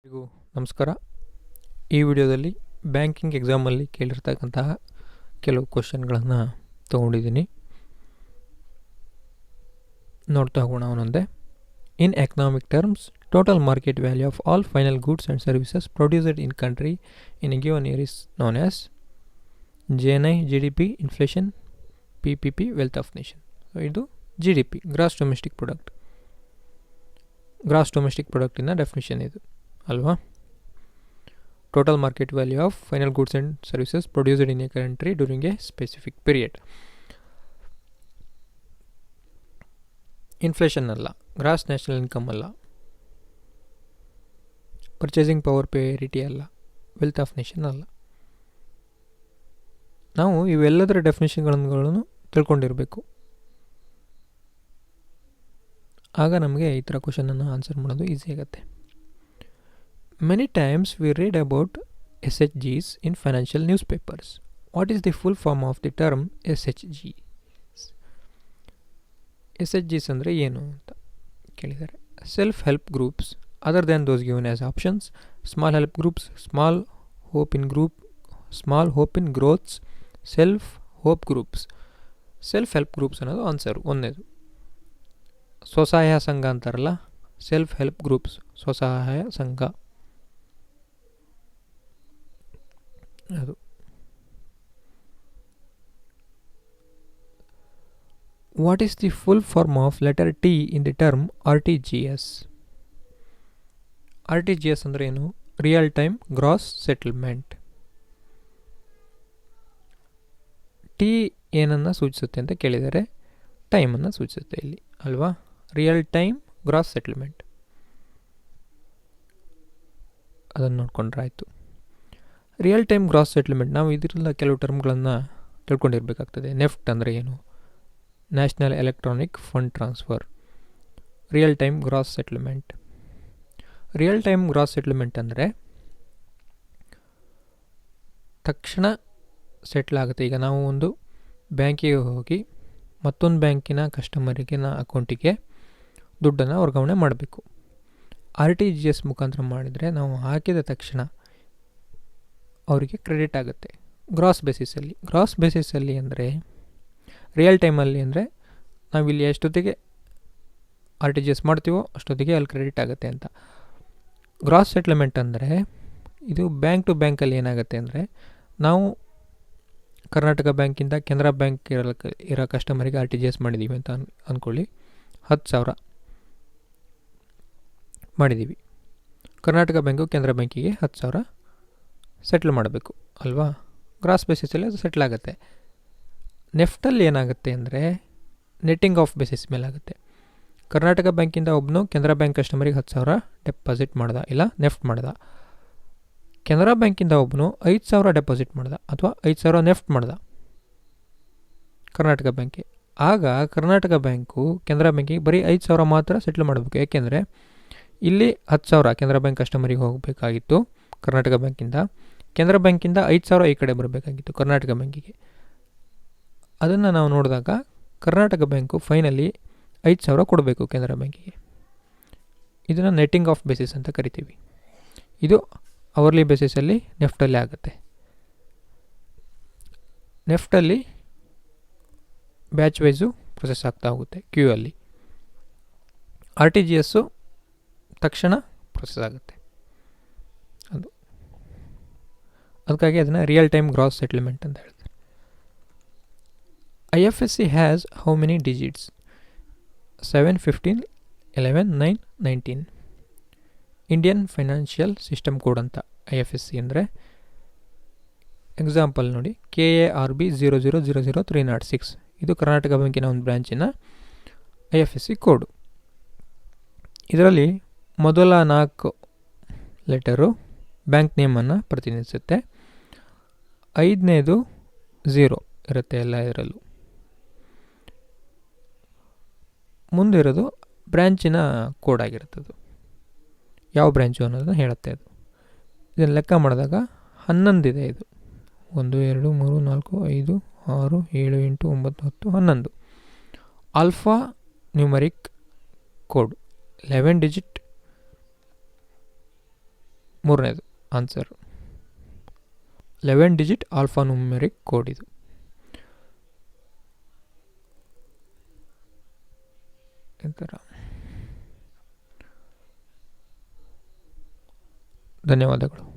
ಎಲ್ಲರಿಗೂ ನಮಸ್ಕಾರ. ಈ ವಿಡಿಯೋದಲ್ಲಿ ಬ್ಯಾಂಕಿಂಗ್ ಎಕ್ಸಾಮಲ್ಲಿ ಕೇಳಿರ್ತಕ್ಕಂತಹ ಕೆಲವು ಕ್ವಶನ್ಗಳನ್ನು ತೊಗೊಂಡಿದ್ದೀನಿ, ನೋಡ್ತಾ ಹೋಗೋಣ ಒಂದೊಂದೇ. In economic terms, total market value of all final goods and services produced in country in a given year is known as JNI, GDP, inflation, PPP, wealth of nation. ಇದು GDP, gross domestic product. Gross domestic ಪ್ರಾಡಕ್ಟಿನ definition ಇದು ಅಲ್ವಾ. Total market value of final goods and services produced in a country during a specific period. Inflation ಅಲ್ಲ, gross national income ಅಲ್ಲ, purchasing power parity ಅಲ್ಲ, wealth of nation ಅಲ್ಲ. ನಾವು ಇವೆಲ್ಲದರ ಡೆಫಿನೇಷನ್ಗಳನ್ನು ತಿಳ್ಕೊಂಡಿರಬೇಕು, ಆಗ ನಮಗೆ ಈ ಥರ ಕ್ವಶನನ್ನು ಆನ್ಸರ್ ಮಾಡೋದು ಈಸಿ ಆಗುತ್ತೆ. Many times we read about SHGs in financial newspapers. What is the full form of the term SHG? SHGs ಅಂದರೆ ಏನು ಅಂತ ಕೇಳಿದ್ದಾರೆ. Self help groups other than those given as options, small help groups, small hope in growths, self hope groups. Self help groups ಅನ್ನೋದು answer ಒಂದೇದು. ಸ್ವಸಹಾಯ ಸಂಘ ಅಂತಾರಲ್ಲ, self help groups, ಸ್ವಸಹಾಯ ಸಂಘ ಅದು. What is the full form of letter T in the term RTGS? RTGS ಅಂದರೆ ಏನು? Real time gross settlement. T ಏನನ್ನು ಸೂಚಿಸುತ್ತೆ ಅಂತ ಕೇಳಿದರೆ ಟೈಮನ್ನು ಸೂಚಿಸುತ್ತೆ ಇಲ್ಲಿ ಅಲ್ವಾ. ರಿಯಲ್ ಟೈಮ್ ಗ್ರಾಸ್ ಸೆಟಲ್ಮೆಂಟ್ ಅದನ್ನು ನೋಡ್ಕೊಂಡ್ರಾಯ್ತು. ರಿಯಲ್ ಟೈಮ್ ಗ್ರಾಸ್ ಸೆಟಲ್ಮೆಂಟ್, ನಾವು ಇದರಿಂದ ಕೆಲವು ಟರ್ಮ್ಗಳನ್ನು ತಿಳ್ಕೊಂಡಿರಬೇಕಾಗ್ತದೆ. ನೆಫ್ಟ್ ಅಂದರೆ ಏನು? National electronic fund transfer. Real time gross settlement. Real time gross settlement ಅಂದರೆ ತಕ್ಷಣ ಸೆಟ್ಲ್ ಆಗುತ್ತೆ. ಈಗ ನಾವು ಒಂದು ಬ್ಯಾಂಕಿಗೆ ಹೋಗಿ ಮತ್ತೊಂದು ಬ್ಯಾಂಕಿನ ಕಸ್ಟಮರಿಗೆ ಅಕೌಂಟಿಗೆ ದುಡ್ಡನ್ನು ವರ್ಗಾವಣೆ ಮಾಡಬೇಕು. RTGS ಮುಖಾಂತರ ಮಾಡಿದರೆ ನಾವು ಹಾಕಿದ ತಕ್ಷಣ ಅವರಿಗೆ ಕ್ರೆಡಿಟ್ ಆಗುತ್ತೆ ಗ್ರಾಸ್ ಬೇಸಿಸಲ್ಲಿ. ಗ್ರಾಸ್ ಬೇಸಿಸಲ್ಲಿ ಅಂದರೆ ರಿಯಲ್ ಟೈಮಲ್ಲಿ ಅಂದರೆ ನಾವಿಲ್ಲಿ ಎಷ್ಟೊತ್ತಿಗೆ RTGS ಮಾಡ್ತೀವೋ ಅಷ್ಟೊತ್ತಿಗೆ ಅಲ್ಲಿ ಕ್ರೆಡಿಟ್ ಆಗುತ್ತೆ ಅಂತ. ಗ್ರಾಸ್ ಸೆಟ್ಲ್ಮೆಂಟ್ ಅಂದರೆ ಇದು ಬ್ಯಾಂಕ್ ಟು ಬ್ಯಾಂಕಲ್ಲಿ ಏನಾಗುತ್ತೆ ಅಂದರೆ, ನಾವು ಕರ್ನಾಟಕ ಬ್ಯಾಂಕಿಂದ ಕೆನರಾ ಬ್ಯಾಂಕ್ ಇರೋ ಕಸ್ಟಮರಿಗೆ RTGS ಮಾಡಿದ್ದೀವಿ ಅಂತ ಅಂದ್ಕೊಳ್ಳಿ. 10,000 ಮಾಡಿದ್ದೀವಿ. ಕರ್ನಾಟಕ ಬ್ಯಾಂಕು ಕೆನರಾ ಬ್ಯಾಂಕಿಗೆ 10,000 ಸೆಟ್ಲ್ ಮಾಡಬೇಕು ಅಲ್ವಾ. ಗ್ರಾಸ್ ಬೇಸಿಸಲ್ಲಿ ಅದು ಸೆಟ್ಲ್ ಆಗುತ್ತೆ. ನೆಫ್ಟಲ್ಲಿ ಏನಾಗುತ್ತೆ ಅಂದರೆ ನೆಟ್ಟಿಂಗ್ ಆಫ್ ಬೇಸಿಸ್ ಮೇಲೆ ಆಗುತ್ತೆ. ಕರ್ನಾಟಕ ಬ್ಯಾಂಕಿಂದ ಒಬ್ಬನು ಕೆನರಾ ಬ್ಯಾಂಕ್ ಕಸ್ಟಮರಿಗೆ 10,000 ಡೆಪಾಸಿಟ್ ಮಾಡ್ದ, ಇಲ್ಲ ನೆಫ್ಟ್ ಮಾಡ್ದ. ಕೆನರಾ ಬ್ಯಾಂಕಿಂದ ಒಬ್ಬನು 5,000 ಡೆಪಾಸಿಟ್ ಮಾಡ್ದ ಅಥವಾ 5,000 ನೆಫ್ಟ್ ಮಾಡ್ದ ಕರ್ನಾಟಕ ಬ್ಯಾಂಕಿಗೆ. ಆಗ ಕರ್ನಾಟಕ ಬ್ಯಾಂಕು ಕೆನರಾ ಬ್ಯಾಂಕಿಗೆ ಬರೀ 5,000 ಮಾತ್ರ ಸೆಟ್ಲ್ ಮಾಡಬೇಕು. ಏಕೆಂದರೆ ಇಲ್ಲಿ 10,000 ಕೆನರಾ ಬ್ಯಾಂಕ್ ಕಸ್ಟಮರಿಗೆ ಹೋಗಬೇಕಾಗಿತ್ತು ಕರ್ನಾಟಕ ಬ್ಯಾಂಕಿಂದ. ಕೆನರಾ ಬ್ಯಾಂಕಿಂದ 5,000 ಈ ಕಡೆ ಬರಬೇಕಾಗಿತ್ತು ಕರ್ನಾಟಕ ಬ್ಯಾಂಕಿಗೆ. ಅದನ್ನು ನಾವು ನೋಡಿದಾಗ ಕರ್ನಾಟಕ ಬ್ಯಾಂಕು ಫೈನಲಿ 5,000 ಕೊಡಬೇಕು ಕೆನರಾ ಬ್ಯಾಂಕಿಗೆ. ಇದನ್ನು ನೆಟ್ಟಿಂಗ್ ಆಫ್ ಬೇಸಿಸ್ ಅಂತ ಕರಿತೀವಿ. ಇದು ಅವರ್ಲಿ ಬೇಸಿಸಲ್ಲಿ ನೆಫ್ಟಲ್ಲಿ ಆಗುತ್ತೆ. ನೆಫ್ಟಲ್ಲಿ ಬ್ಯಾಚ್ ವೈಸು ಪ್ರೊಸೆಸ್ ಆಗ್ತಾ ಹೋಗುತ್ತೆ ಕ್ಯೂ ಅಲ್ಲಿ. RTGS ತಕ್ಷಣ ಪ್ರೊಸೆಸ್ ಆಗುತ್ತೆ ಅದು. ಅದಕ್ಕಾಗಿ ಅದನ್ನು ರಿಯಲ್ ಟೈಮ್ ಗ್ರಾಸ್ ಸೆಟಲ್ಮೆಂಟ್ ಅಂತ ಹೇಳ್ತಾರೆ. IFSC has how many digits? 7, 15, 11, 9, 19. Indian financial system code ಅಂತ IFSC ಅಂದರೆ. ಎಕ್ಸಾಂಪಲ್ ನೋಡಿ, KARB 00000306. ಇದು ಕರ್ನಾಟಕ ಬ್ಯಾಂಕಿನ ಒಂದು ಬ್ರ್ಯಾಂಚಿನ IFSC ಕೋಡು. ಇದರಲ್ಲಿ ಮೊದಲ 4 ಲೆಟರು ಬ್ಯಾಂಕ್ ನೇಮನ್ನು ಪ್ರತಿನಿಧಿಸುತ್ತೆ. 5ನೇದು 0 ಇರುತ್ತೆ ಎಲ್ಲ ಇದರಲ್ಲೂ. ಮುಂದಿರೋದು ಬ್ರ್ಯಾಂಚಿನ ಕೋಡ್ ಆಗಿರುತ್ತದು, ಯಾವ ಬ್ರ್ಯಾಂಚು ಅನ್ನೋದನ್ನು ಹೇಳುತ್ತೆ ಅದು. ಇದನ್ನು ಲೆಕ್ಕ ಮಾಡಿದಾಗ 11 ಇದೆ. ಇದು 1, 2, 3, 4, 5, 6, 7, 8, 9, 10, 11 ಆಲ್ಫಾ ನ್ಯೂಮರಿಕ್ ಕೋಡ್ 11 ಡಿಜಿಟ್ ಮೂರನೇದು answer 11 digit alpha numeric code ಇದು. ಈ ಥರ. ಧನ್ಯವಾದಗಳು.